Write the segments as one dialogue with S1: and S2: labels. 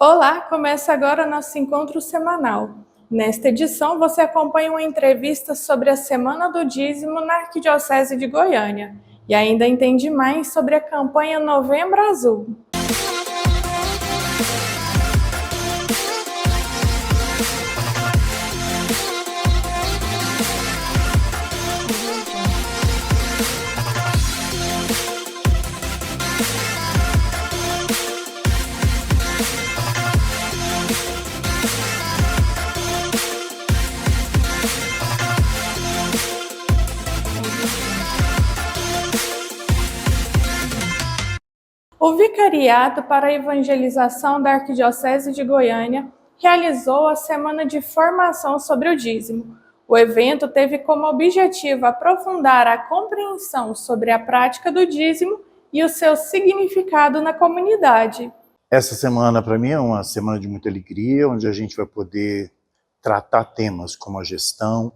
S1: Olá, começa agora nosso encontro semanal. Nesta edição, você acompanha uma entrevista sobre a Semana do Dízimo na Arquidiocese de Goiânia e ainda entende mais sobre a campanha Novembro Azul. O Vicariato para a Evangelização da Arquidiocese de Goiânia realizou a Semana de Formação sobre o Dízimo. O evento teve como objetivo aprofundar a compreensão sobre a prática do dízimo e o seu significado na comunidade.
S2: Essa semana, para mim, é uma semana de muita alegria, onde a gente vai poder tratar temas como a gestão,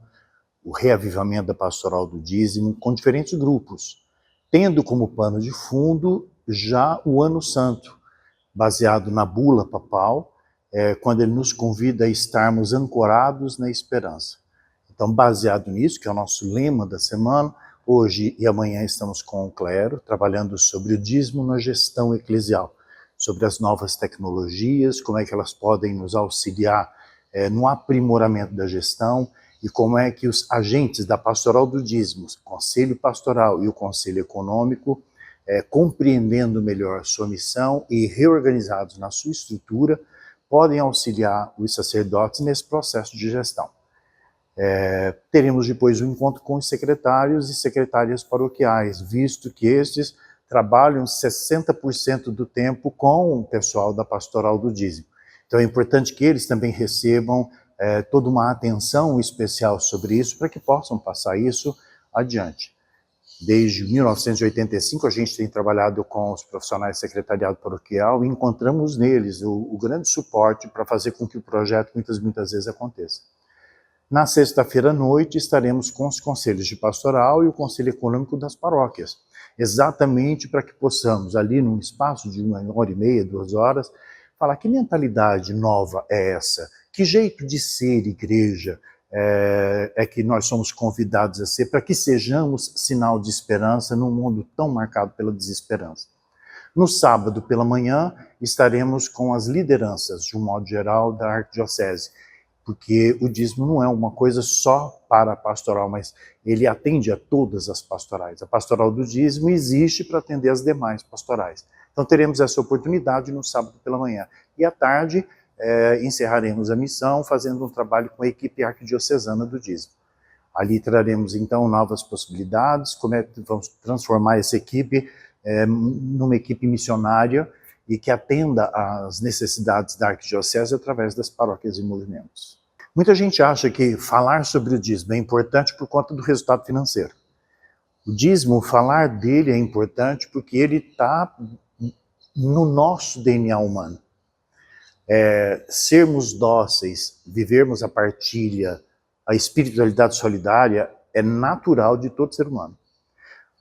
S2: o reavivamento da pastoral do dízimo, com diferentes grupos, tendo como pano de fundo já o Ano Santo, baseado na bula papal, quando ele nos convida a estarmos ancorados na esperança. Então, baseado nisso, que é o nosso lema da semana, hoje e amanhã estamos com o clero, trabalhando sobre o dízimo na gestão eclesial, sobre as novas tecnologias, como é que elas podem nos auxiliar no aprimoramento da gestão e como é que os agentes da pastoral do dízimo, o Conselho Pastoral e o Conselho Econômico, compreendendo melhor sua missão e reorganizados na sua estrutura, podem auxiliar os sacerdotes nesse processo de gestão. Teremos depois um encontro com os secretários e secretárias paroquiais, visto que estes trabalham 60% do tempo com o pessoal da pastoral do dízimo. Então é importante que eles também recebam toda uma atenção especial sobre isso, para que possam passar isso adiante. Desde 1985 a gente tem trabalhado com os profissionais de secretariado paroquial e encontramos neles o grande suporte para fazer com que o projeto muitas vezes aconteça. Na sexta-feira à noite estaremos com os conselhos de pastoral e o conselho econômico das paróquias, exatamente para que possamos, ali num espaço de 1h30, 2 horas, falar que mentalidade nova é essa, que jeito de ser igreja é que nós somos convidados a ser, para que sejamos sinal de esperança num mundo tão marcado pela desesperança. No sábado pela manhã estaremos com as lideranças, de um modo geral, da arquidiocese, porque o dízimo não é uma coisa só para a pastoral, mas ele atende a todas as pastorais. A pastoral do dízimo existe para atender as demais pastorais. Então teremos essa oportunidade no sábado pela manhã. E à tarde encerraremos a missão fazendo um trabalho com a equipe arquidiocesana do dízimo. Ali traremos então novas possibilidades, vamos transformar essa equipe numa equipe missionária e que atenda às necessidades da arquidiocese através das paróquias e movimentos. Muita gente acha que falar sobre o dízimo é importante por conta do resultado financeiro. O dízimo, falar dele é importante porque ele está no nosso DNA humano. Sermos dóceis, vivermos a partilha, a espiritualidade solidária é natural de todo ser humano.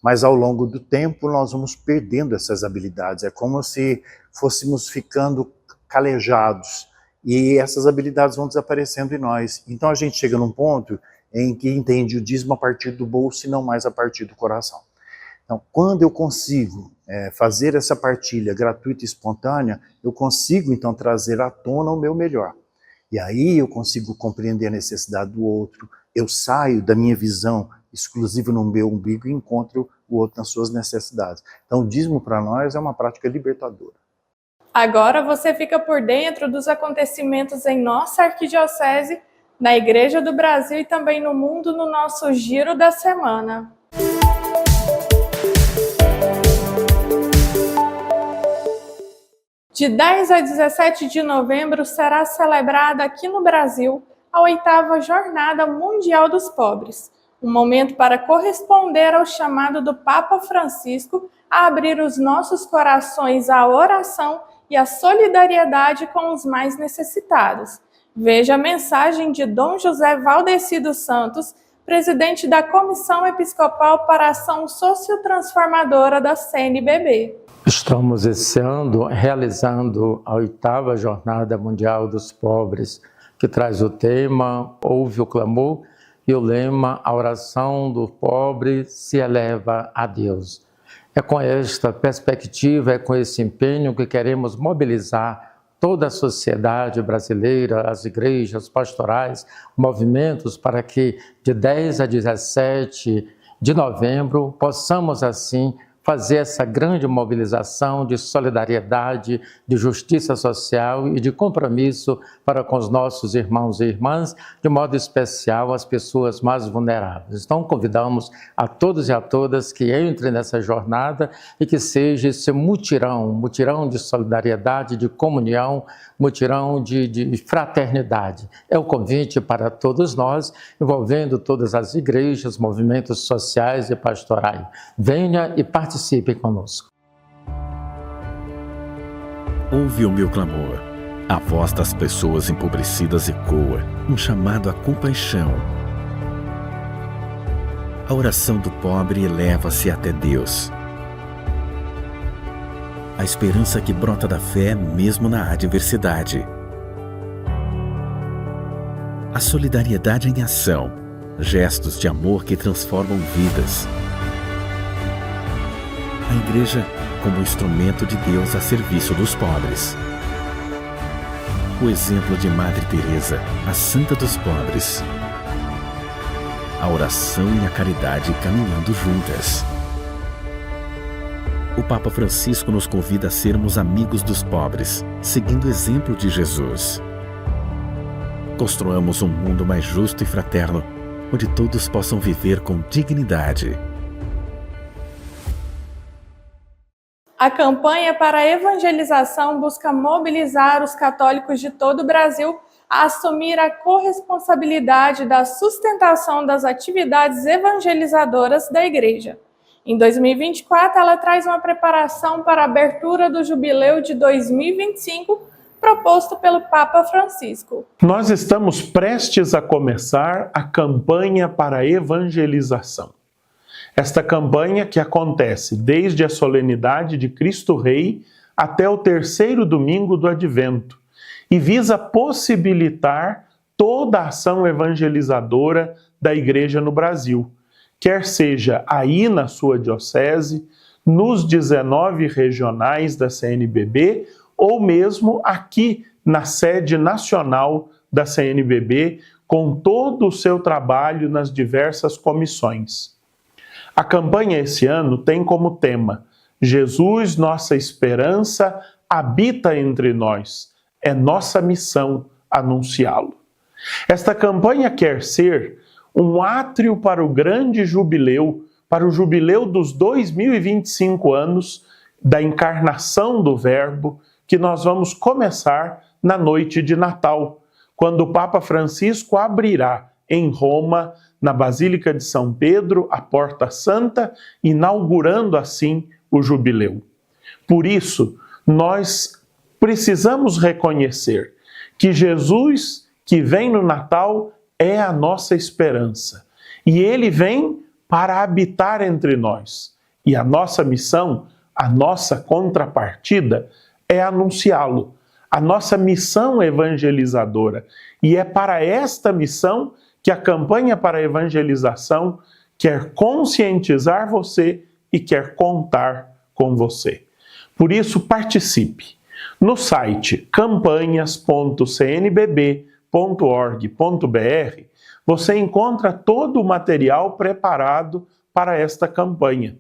S2: Mas ao longo do tempo nós vamos perdendo essas habilidades, é como se fôssemos ficando calejados e essas habilidades vão desaparecendo em nós. Então a gente chega num ponto em que entende o dízimo a partir do bolso e não mais a partir do coração. Então, quando eu consigo fazer essa partilha gratuita e espontânea, eu consigo então trazer à tona o meu melhor. E aí eu consigo compreender a necessidade do outro, eu saio da minha visão exclusiva no meu umbigo e encontro o outro nas suas necessidades. Então o dízimo para nós é uma prática libertadora.
S1: Agora você fica por dentro dos acontecimentos em nossa arquidiocese, na Igreja do Brasil e também no mundo no nosso Giro da Semana. De 10 a 17 de novembro será celebrada aqui no Brasil a 8ª Jornada Mundial dos Pobres, um momento para corresponder ao chamado do Papa Francisco a abrir os nossos corações à oração e à solidariedade com os mais necessitados. Veja a mensagem de Dom José Valdeci dos Santos, presidente da Comissão Episcopal para a Ação Sociotransformadora da CNBB.
S3: Estamos esse ano realizando a 8ª Jornada Mundial dos Pobres, que traz o tema Ouve o Clamor e o lema A oração do pobre se eleva a Deus. É com esta perspectiva, é com esse empenho que queremos mobilizar toda a sociedade brasileira, as igrejas, pastorais, movimentos, para que de 10 a 17 de novembro possamos assim fazer essa grande mobilização de solidariedade, de justiça social e de compromisso para com os nossos irmãos e irmãs, de modo especial as pessoas mais vulneráveis. Então convidamos a todos e a todas que entrem nessa jornada e que seja esse mutirão de solidariedade, de comunhão, mutirão de fraternidade. É o convite para todos nós, envolvendo todas as igrejas, movimentos sociais e pastorais. Venha e participe conosco.
S4: Ouve o meu clamor. A voz das pessoas empobrecidas ecoa, um chamado à compaixão. A oração do pobre eleva-se até Deus. A esperança que brota da fé mesmo na adversidade. A solidariedade em ação, gestos de amor que transformam vidas. A igreja como instrumento de Deus a serviço dos pobres. O exemplo de Madre Teresa, a santa dos pobres. A oração e a caridade caminhando juntas. O Papa Francisco nos convida a sermos amigos dos pobres, seguindo o exemplo de Jesus. Construamos um mundo mais justo e fraterno, onde todos possam viver com dignidade.
S1: A campanha para a evangelização busca mobilizar os católicos de todo o Brasil a assumir a corresponsabilidade da sustentação das atividades evangelizadoras da Igreja. Em 2024, ela traz uma preparação para a abertura do Jubileu de 2025, proposto pelo Papa Francisco.
S5: Nós estamos prestes a começar a campanha para a evangelização. Esta campanha que acontece desde a solenidade de Cristo Rei até o 3º domingo do Advento e visa possibilitar toda a ação evangelizadora da Igreja no Brasil, quer seja aí na sua diocese, nos 19 regionais da CNBB ou mesmo aqui na sede nacional da CNBB, com todo o seu trabalho nas diversas comissões. A campanha esse ano tem como tema Jesus, nossa esperança, habita entre nós. É nossa missão anunciá-lo. Esta campanha quer ser um átrio para o grande jubileu, para o jubileu dos 2025 anos da encarnação do Verbo, que nós vamos começar na noite de Natal, quando o Papa Francisco abrirá em Roma, na Basílica de São Pedro, a Porta Santa, inaugurando assim o jubileu. Por isso, nós precisamos reconhecer que Jesus, que vem no Natal, é a nossa esperança. E ele vem para habitar entre nós. E a nossa missão, a nossa contrapartida, é anunciá-lo. A nossa missão evangelizadora. E é para esta missão que a campanha para a evangelização quer conscientizar você e quer contar com você. Por isso, participe. No site campanhas.cnbb.org.br você encontra todo o material preparado para esta campanha.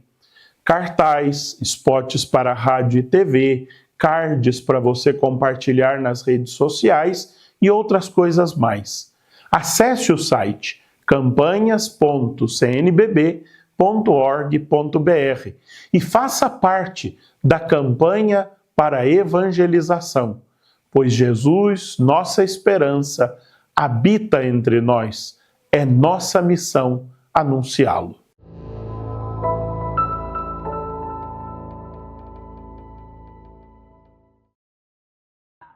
S5: Cartaz, spots para rádio e TV, cards para você compartilhar nas redes sociais e outras coisas mais. Acesse o site campanhas.cnbb.org.br e faça parte da campanha para a evangelização, pois Jesus, nossa esperança, habita entre nós. É nossa missão anunciá-lo.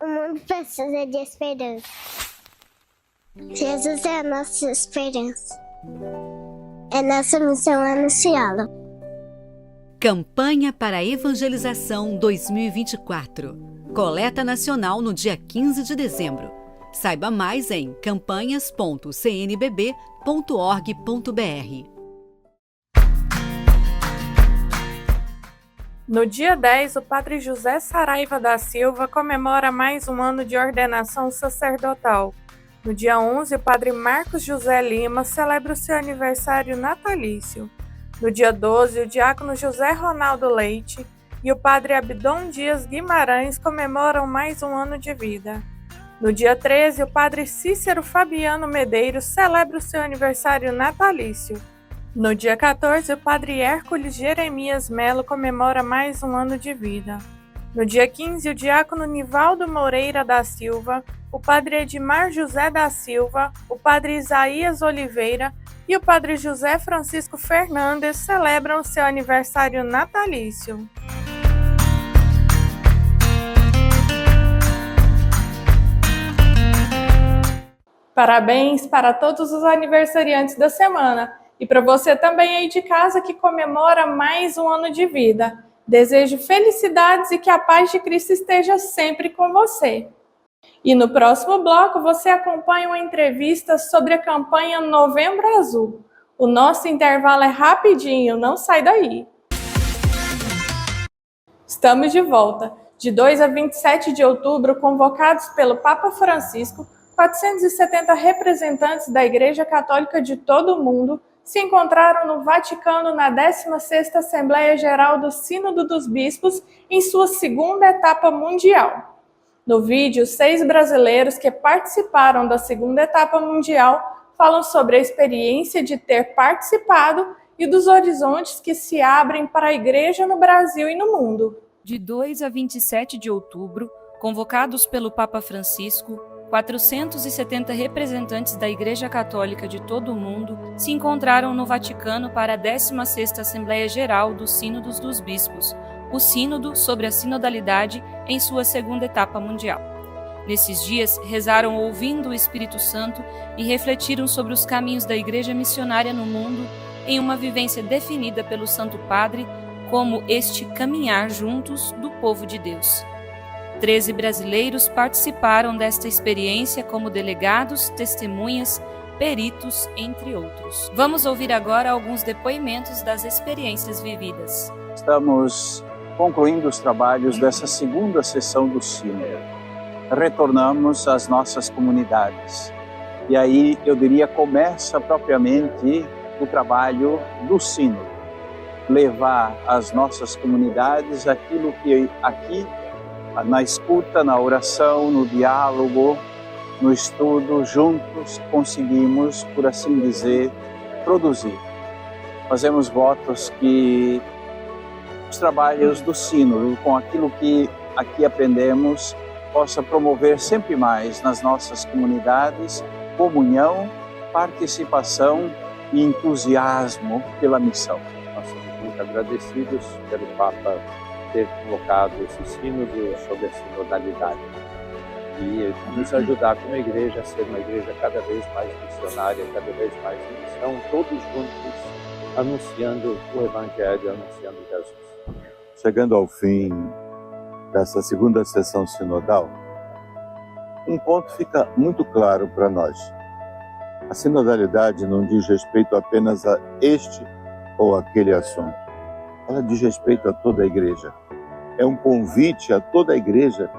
S6: O mundo precisa de esperança. Jesus é a nossa esperança. Nossa missão é anunciá-lo.
S7: Campanha para a Evangelização 2024. Coleta nacional no dia 15 de dezembro. Saiba mais em campanhas.cnbb.org.br.
S1: No dia 10, o padre José Saraiva da Silva comemora mais um ano de ordenação sacerdotal. No dia 11, o padre Marcos José Lima celebra o seu aniversário natalício. No dia 12, o diácono José Ronaldo Leite e o padre Abdon Dias Guimarães comemoram mais um ano de vida. No dia 13, o padre Cícero Fabiano Medeiros celebra o seu aniversário natalício. No dia 14, o padre Hércules Jeremias Melo comemora mais um ano de vida. No dia 15, o diácono Nivaldo Moreira da Silva, o padre Edmar José da Silva, o padre Isaías Oliveira e o padre José Francisco Fernandes celebram o seu aniversário natalício. Parabéns para todos os aniversariantes da semana e para você também aí de casa que comemora mais um ano de vida. Desejo felicidades e que a paz de Cristo esteja sempre com você. E no próximo bloco você acompanha uma entrevista sobre a campanha Novembro Azul. O nosso intervalo é rapidinho, não sai daí. Estamos de volta. De 2 a 27 de outubro, convocados pelo Papa Francisco, 470 representantes da Igreja Católica de todo o mundo se encontraram no Vaticano na 16ª Assembleia Geral do Sínodo dos Bispos em sua segunda etapa mundial. No vídeo, 6 brasileiros que participaram da segunda etapa mundial falam sobre a experiência de ter participado e dos horizontes que se abrem para a Igreja no Brasil e no mundo.
S8: De 2 a 27 de outubro, convocados pelo Papa Francisco, 470 representantes da Igreja Católica de todo o mundo se encontraram no Vaticano para a 16ª Assembleia Geral dos Sínodos dos Bispos, o Sínodo sobre a Sinodalidade em sua segunda etapa mundial. Nesses dias, rezaram ouvindo o Espírito Santo e refletiram sobre os caminhos da Igreja missionária no mundo em uma vivência definida pelo Santo Padre como este caminhar juntos do povo de Deus. 13 brasileiros participaram desta experiência como delegados, testemunhas, peritos, entre outros. Vamos ouvir agora alguns depoimentos das experiências vividas.
S9: Estamos concluindo os trabalhos dessa segunda sessão do Sínodo. Retornamos às nossas comunidades. E aí, eu diria, começa propriamente o trabalho do Sínodo. Levar às nossas comunidades aquilo que aqui, na escuta, na oração, no diálogo, no estudo, juntos conseguimos, por assim dizer, produzir. Fazemos votos que os trabalhos do Sínodo, com aquilo que aqui aprendemos, possa promover sempre mais nas nossas comunidades comunhão, participação e entusiasmo pela missão.
S10: Nós somos muito agradecidos pelo Papa ter colocado esse sínodo sobre a sinodalidade e nos ajudar como igreja a ser uma igreja cada vez mais missionária, cada vez mais em missão, todos juntos anunciando o Evangelho, anunciando Jesus.
S11: Chegando ao fim dessa segunda sessão sinodal, um ponto fica muito claro para nós. A sinodalidade não diz respeito apenas a este ou aquele assunto. Ela diz respeito a toda a igreja. É um convite a toda a igreja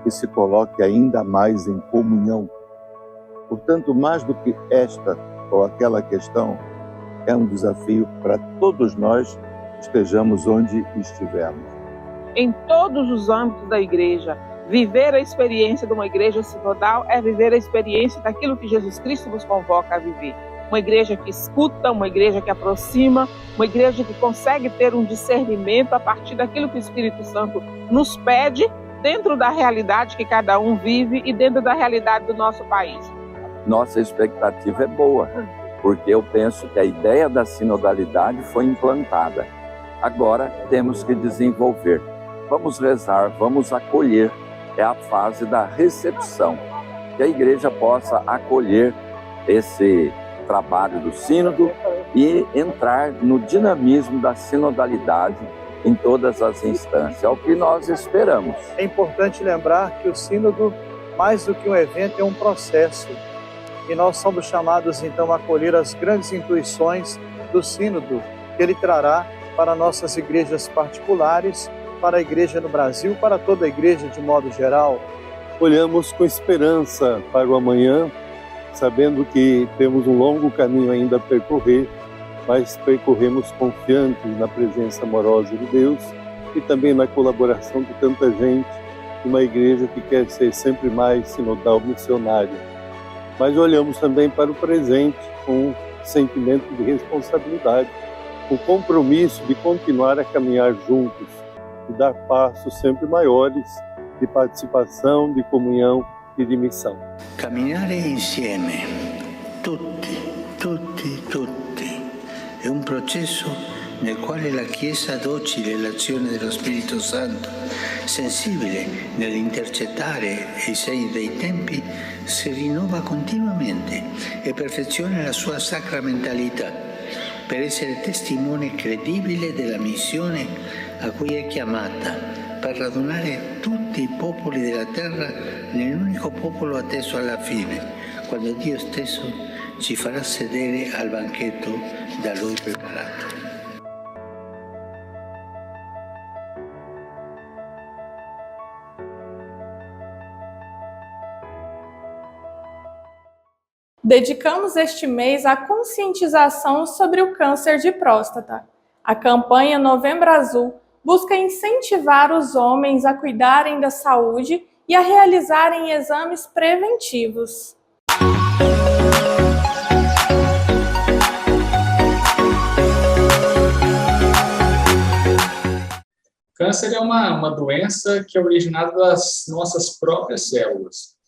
S11: que se coloque ainda mais em comunhão. Portanto, mais do que esta ou aquela questão, é um desafio para todos nós, estejamos onde estivermos.
S12: Em todos os âmbitos da igreja, viver a experiência de uma igreja sinodal é viver a experiência daquilo que Jesus Cristo nos convoca a viver. Uma igreja que escuta, uma igreja que aproxima, uma igreja que consegue ter um discernimento a partir daquilo que o Espírito Santo nos pede, dentro da realidade que cada um vive e dentro da realidade do nosso país.
S13: Nossa expectativa é boa, porque eu penso que a ideia da sinodalidade foi implantada. Agora temos que desenvolver. Vamos rezar, vamos acolher. É a fase da recepção. Que a igreja possa acolher esse trabalho do sínodo e entrar no dinamismo da sinodalidade em todas as instâncias. É o que nós esperamos.
S9: É importante lembrar que o sínodo, mais do que um evento, é um processo. E nós somos chamados, então, a acolher as grandes intuições do sínodo que ele trará para nossas igrejas particulares, para a igreja no Brasil, para toda a igreja de modo geral.
S11: Olhamos com esperança para o amanhã, sabendo que temos um longo caminho ainda a percorrer, mas percorremos confiantes na presença amorosa de Deus e também na colaboração de tanta gente, de uma igreja que quer ser sempre mais sinodal missionária. Mas olhamos também para o presente com um sentimento de responsabilidade, o compromisso de continuar a caminhar juntos e dar passos sempre maiores de participação, de comunhão e di missão.
S14: Camminare insieme, tutti, è un processo nel quale la Chiesa, docile all'azione dello Spirito Santo, sensibile nell'intercettare i segni dei tempi, si rinnova continuamente e perfeziona la sua sacramentalità per essere testimone credibile della missione a cui è chiamata, per radunare tutti i popoli della terra nell'unico popolo atteso alla fine, quando Dio stesso ci farà sedere al banchetto da Lui preparato.
S1: Dedicamos este mês à conscientização sobre o câncer de próstata. A campanha Novembro Azul busca incentivar os homens a cuidarem da saúde e a realizarem exames preventivos.
S15: Câncer é uma doença que é originada das nossas próprias células.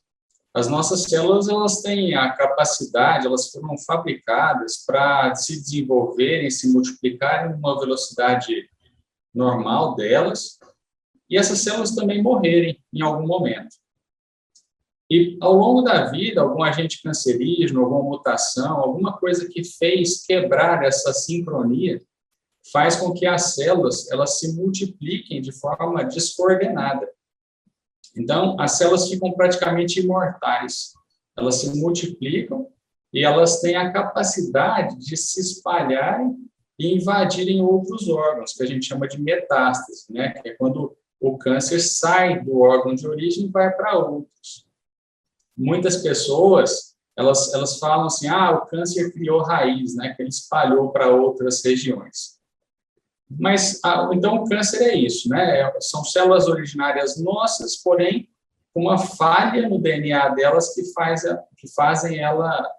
S15: As nossas células, elas têm a capacidade, elas foram fabricadas para se desenvolverem, se multiplicarem numa velocidade normal delas, e essas células também morrerem em algum momento. E ao longo da vida, algum agente cancerígeno, alguma mutação, alguma coisa que fez quebrar essa sincronia, faz com que as células elas se multipliquem de forma descoordenada. Então, as células ficam praticamente imortais. Elas se multiplicam e elas têm a capacidade de se espalharem e invadirem outros órgãos, que a gente chama de metástase, né? Que é quando o câncer sai do órgão de origem e vai para outros. Muitas pessoas, elas falam assim, o câncer criou raiz, né? Que ele espalhou para outras regiões. Mas, então, o câncer é isso, né? São células originárias nossas, porém, com uma falha no DNA delas que fazem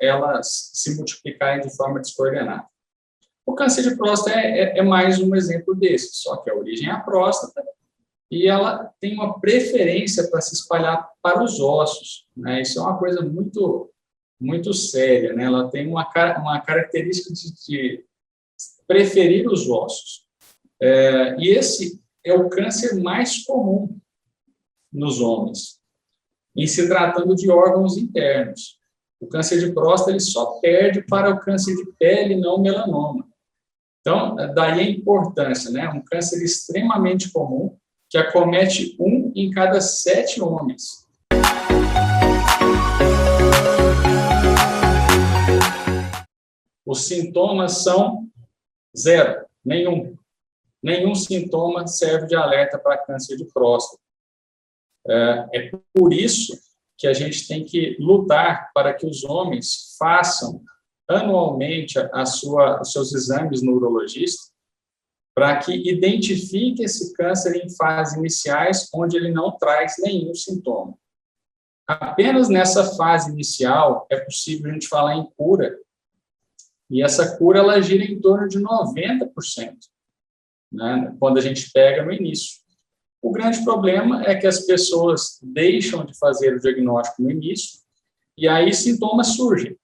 S15: elas se multiplicarem de forma descoordenada. O câncer de próstata é mais um exemplo desse, só que a origem é a próstata e ela tem uma preferência para se espalhar para os ossos, né? Isso é uma coisa muito, muito séria, né? Ela tem uma característica de preferir os ossos. E esse é o câncer mais comum nos homens, em se tratando de órgãos internos. O câncer de próstata ele só perde para o câncer de pele, não melanoma. Então, daí a importância, né? Um câncer extremamente comum, que acomete 1 em cada 7 homens. Os sintomas são 0, nenhum. Nenhum sintoma serve de alerta para câncer de próstata. É por isso que a gente tem que lutar para que os homens façam anualmente os seus exames no urologista, para que identifique esse câncer em fases iniciais, onde ele não traz nenhum sintoma. Apenas nessa fase inicial é possível a gente falar em cura, e essa cura ela gira em torno de 90%. Né, quando a gente pega no início. O grande problema é que as pessoas deixam de fazer o diagnóstico no início e aí sintomas surgem.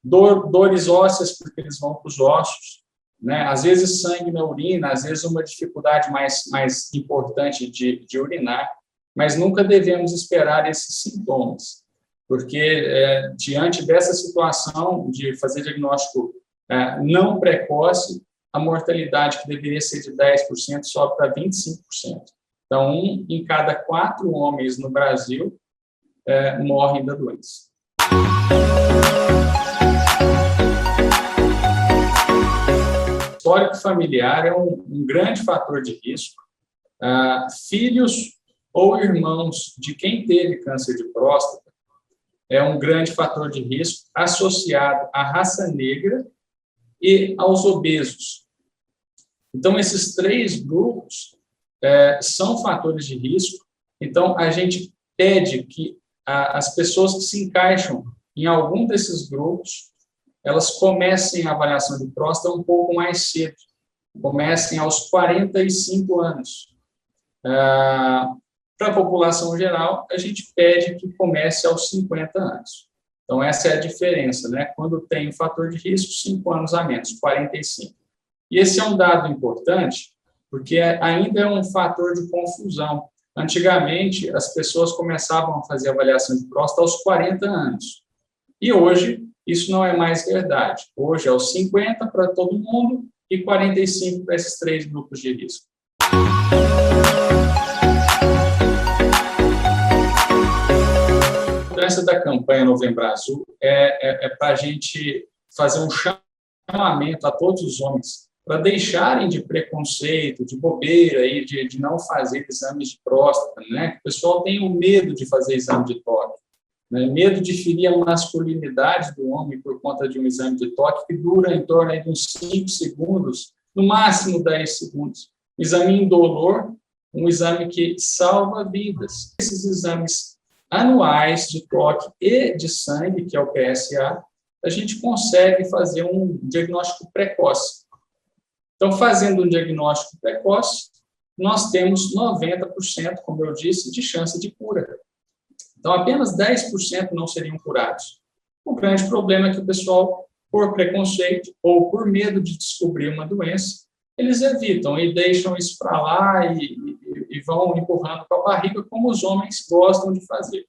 S15: Dores ósseas, porque eles vão para os ossos, né? Às vezes sangue na urina, às vezes uma dificuldade mais importante de urinar, mas nunca devemos esperar esses sintomas. porque diante dessa situação de fazer diagnóstico não precoce, a mortalidade que deveria ser de 10% sobe para 25%. Então, 1 em cada 4 homens no Brasil morrem da doença. O histórico familiar é um grande fator de risco. Filhos ou irmãos de quem teve câncer de próstata é um grande fator de risco associado à raça negra e aos obesos. Então, esses 3 grupos são fatores de risco. Então, a gente pede que as pessoas que se encaixam em algum desses grupos, elas comecem a avaliação de próstata um pouco mais cedo, comecem aos 45 anos. Para a população geral, a gente pede que comece aos 50 anos. Então, essa é a diferença, né? Quando tem um fator de risco, 5 anos a menos, 45. E esse é um dado importante, porque ainda é um fator de confusão. Antigamente, as pessoas começavam a fazer avaliação de próstata aos 40 anos. E hoje, isso não é mais verdade. Hoje é aos 50 para todo mundo e 45 para esses 3 grupos de risco. A importância da campanha Novembro Azul é para a gente fazer um chamamento a todos os homens para deixarem de preconceito, de bobeira, e de não fazer exames de próstata, né? O pessoal tem o medo de fazer exame de toque, né? Medo de ferir a masculinidade do homem por conta de um exame de toque que dura em torno de uns 5 segundos, no máximo 10 segundos. Exame indolor, um exame que salva vidas. Esses exames anuais de toque e de sangue, que é o PSA, a gente consegue fazer um diagnóstico precoce. Então, fazendo um diagnóstico precoce, nós temos 90%, como eu disse, de chance de cura. Então, apenas 10% não seriam curados. O grande problema é que o pessoal, por preconceito ou por medo de descobrir uma doença, eles evitam e deixam isso para lá e vão empurrando com a barriga, como os homens gostam de fazer.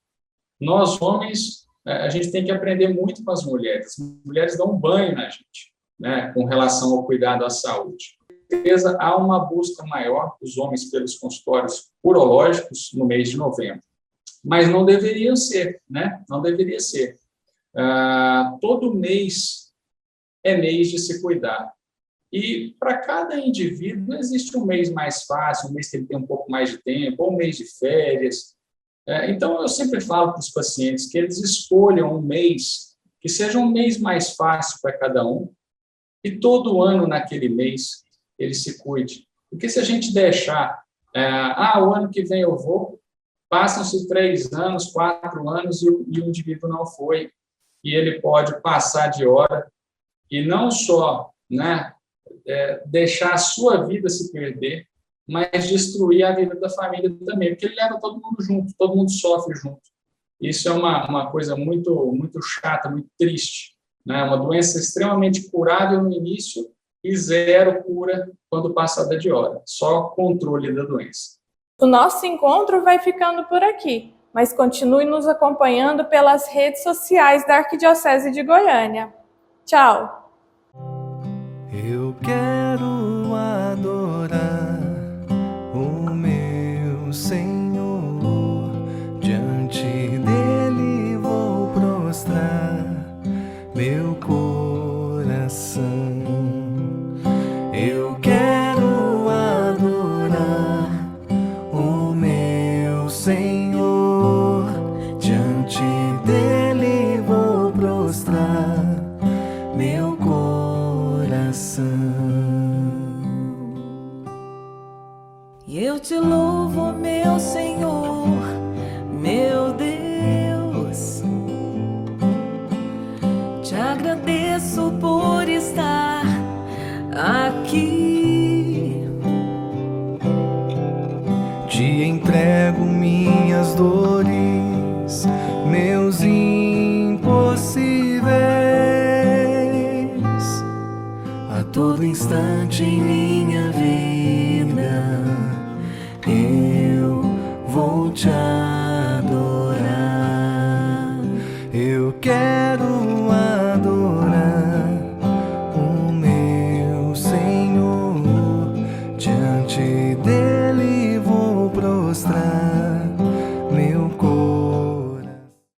S15: Nós, homens, a gente tem que aprender muito com as mulheres. As mulheres dão um banho na gente, né, com relação ao cuidado à saúde. Com certeza, há uma busca maior dos homens pelos consultórios urológicos no mês de novembro. Mas não deveria ser, né? Não deveria ser. Todo mês é mês de se cuidar. E para cada indivíduo existe um mês mais fácil, um mês que ele tem um pouco mais de tempo, ou um mês de férias. Então, eu sempre falo para os pacientes que eles escolham um mês que seja um mês mais fácil para cada um, e todo ano naquele mês ele se cuide. Porque se a gente deixar, o ano que vem eu vou, passam-se 3 anos, 4 anos e o indivíduo não foi, e ele pode passar de hora e não só, né, deixar a sua vida se perder, mas destruir a vida da família também, porque ele leva todo mundo junto, todo mundo sofre junto. Isso é uma coisa muito, muito chata, muito triste, né? Uma doença extremamente curável no início e 0 cura quando passada de hora, só controle da doença.
S1: O nosso encontro vai ficando por aqui, mas continue nos acompanhando pelas redes sociais da Arquidiocese de Goiânia. Tchau!
S16: Eu quero adorar o meu Senhor, diante dele vou prostrar meu coração. Eu quero adorar o meu Senhor, diante dele vou prostrar meu coração.
S17: E eu te louvo, meu Senhor, meu Deus, te agradeço por estar aqui,
S16: te entrego minhas dores, meus impossíveis, a todo instante em minha vida eu vou te adorar. quero